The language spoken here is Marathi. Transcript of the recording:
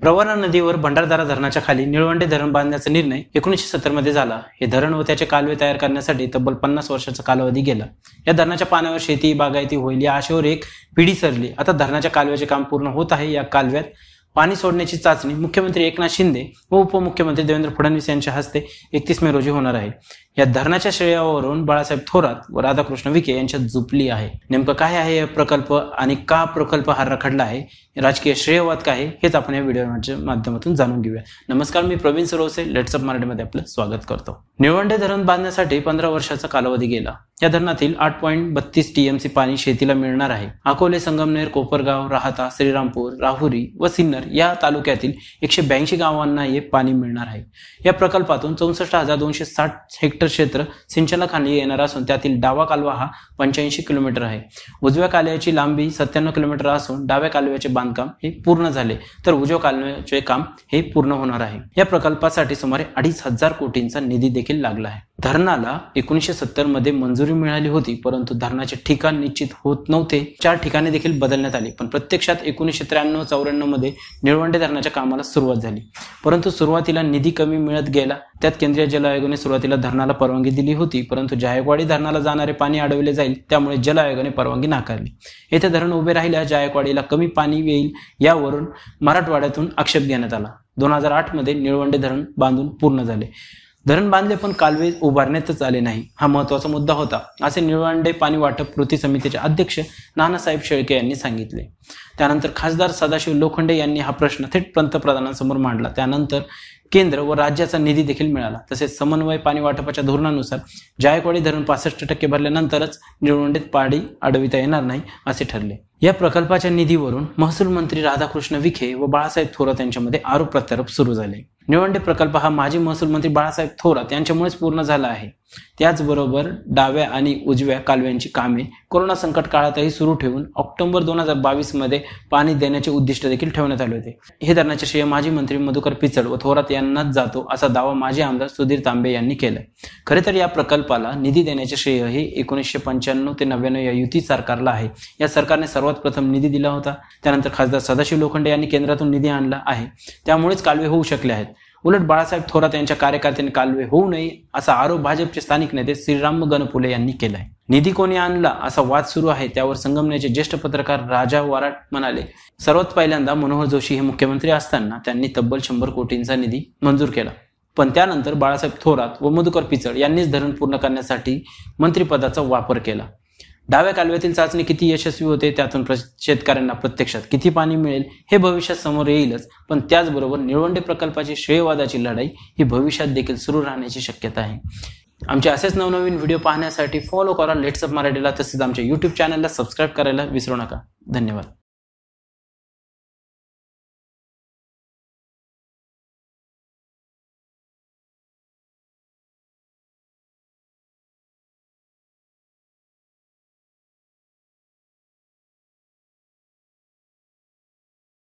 प्रवरा नदीवर भंडारदरा धरणाच्या खाली निळवंडे धरण बांधण्याचा निर्णय 1970 मध्ये झाला। हे धरण व त्याचे कालवे तयार करण्यासाठी तब्बल 50 वर्षाचा कालावधी गेला। या धरणाच्या पाण्यावर शेती बागायती होईल या आशेवर एक पिढी सरली। आता धरणाच्या कालव्याचे काम पूर्ण होत आहे। या कालव्यात पाणी सोडण्याची चाचणी मुख्यमंत्री एकनाथ शिंदे व उपमुख्यमंत्री देवेंद्र फडणवीस यांच्या हस्ते 31 मे रोजी होणार आहे। या धरणाच्या श्रेयावरून बाळासाहेब थोरात व राधाकृष्ण विखे यांच्यात झुपली आहे। नेमकं काय आहे हा प्रकल्प आणि का प्रकल्प हा रखडला आहे, राजकीय श्रेयवाद काय आहे, हेच आपण या व्हिडिओच्या माध्यमातून जाणून घेऊया। नमस्कार, मी प्रवीण सरवसे, लेट्स अप मराठीमध्ये आपलं स्वागत करतो। निळवंडे धरण बांधण्यासाठी 15 वर्षाचा कालावधी गेला। या धरणातील 8.32 टीएमसी पाणी शेतीला मिळणार आहे। अकोले, संगमनेर, कोपरगाव, राहाता, श्रीरामपूर, राहुरी व सिन्नर या तालुक्यातील 182 गावांना हे पाणी मिळणार आहे। या प्रकल्पातून 64,260 हेक्टर क्षेत्र सिंचनाखाली येणार असून त्यातील डावा कालवा हा 85 किलोमीटर आहे। उजव्या कालव्याची लांबी 97 किलोमीटर असून डाव्या कालव्याचे बांधकाम हे पूर्ण झाले तर उजव्या कालव्याचे काम हे पूर्ण होणार आहे। या प्रकल्पासाठी सुमारे 2,500 कोटींचा निधी देखील लागला आहे। धरणाला 1970 मध्ये मंजुरी मिळाली होती, परंतु धरणाचे ठिकाण निश्चित होत नव्हते। 4 ठिकाणे देखील बदलण्यात आली, पण प्रत्यक्षात 1993-94 मध्ये निळवंडे धरणाच्या कामाला सुरुवात झाली। परंतु सुरुवातीला निधी कमी मिळत गेला। त्यात केंद्रीय जल आयोगाने सुरुवातीला धरणाला परवानगी दिली होती, परंतु जायकवाडी धरणाला जाणारे पाणी अडवले जाईल त्यामुळे जल आयोगाने परवानगी नाकारली। येथे धरण उभे राहिल्यास जायकवाडीला कमी पाणी येईल यावरून मराठवाड्यातून आक्षेप घेण्यात आला। 2008 मध्ये निळवंडे धरण बांधून पूर्ण झाले। धरण बांधले पण कालवे उभारण्यातच आले नाही, हा महत्वाचा मुद्दा होता, असे निळवंडे पाणी वाटप कृती समितीचे अध्यक्ष नानासाहेब शेळके यांनी सांगितले। त्यानंतर खासदार सदाशिव लोखंडे यांनी हा प्रश्न थेट पंतप्रधानांसमोर मांडला। त्यानंतर केंद्र व राज्याचा निधी देखील मिळाला। तसेच समन्वय पाणी वाटपाच्या धोरणानुसार जायकवाडी धरण 65% भरल्यानंतरच निळवंडेत पाणी अडविता येणार नाही असे ठरले। या प्रकल्पाच्या निधीवरून महसूल मंत्री राधाकृष्ण विखे व बाळासाहेब थोरात यांच्यामध्ये आरोप प्रत्यारोप सुरू झाले। निळवंडे प्रकल्प हा माजी महसूल मंत्री बाळासाहेब थोरात यांच्यामुळेच पूर्ण झाला आहे। त्याचबरोबर डाव्या आणि उजव्या कालव्यांची कामे कोरोना संकट काळातही सुरू ठेवून ऑक्टोबर 2022 मध्ये पाणी देण्याचे उद्दिष्ट देखील ठेवण्यात आले होते। हे धरणाचे श्रेय माजी मंत्री मधुकर पिचड व थोरात यांनाच जातो असा दावा माजी आमदार सुधीर तांबे यांनी केलाय। खरे तर या प्रकल्पाला निधी देण्याचे श्रेय हे 1995 ते 99 या युती सरकारला आहे। या सरकारने सर्वात प्रथम निधी दिला होता। त्यानंतर खासदार सदाशिव लोखंडे यांनी केंद्रातून निधी आणला आहे, त्यामुळेच कालवे होऊ शकले आहेत। उलट बाळासाहेब थोरात यांच्या कार्यकर्त्यांनी कालवे होऊ नये असा आरोप भाजपचे स्थानिक नेते श्रीराम गणपुले यांनी केलाय। निधी कोणी आणला असा वाद सुरू आहे, त्यावर संगमनेरचे ज्येष्ठ पत्रकार राजा वराट म्हणाले, सर्वात पहिल्यांदा मनोहर जोशी हे मुख्यमंत्री असताना त्यांनी तब्बल 100 कोटींचा निधी मंजूर केला, पण त्यानंतर बाळासाहेब थोरात व मधुकर पिचड यांनीच धरण पूर्ण करण्यासाठी मंत्रिपदाचा वापर केला। डाव्या कालव्यातील चाचणी किती यशस्वी होते, त्यातून शेतकऱ्यांना प्रत्यक्षात किती पाणी मिळेल हे भविष्यात समोर येईलच, पण त्याचबरोबर निळवंडे प्रकल्पाची श्रेयवादाची लढाई ही भविष्यात देखील सुरू राहण्याची शक्यता आहे। आमचे असेच नवनवीन व्हिडिओ पाहण्यासाठी फॉलो करा लेट्स अप मराठीला, तसेच आमच्या YouTube चॅनलला सबस्क्राईब करायला विसरू नका। धन्यवाद।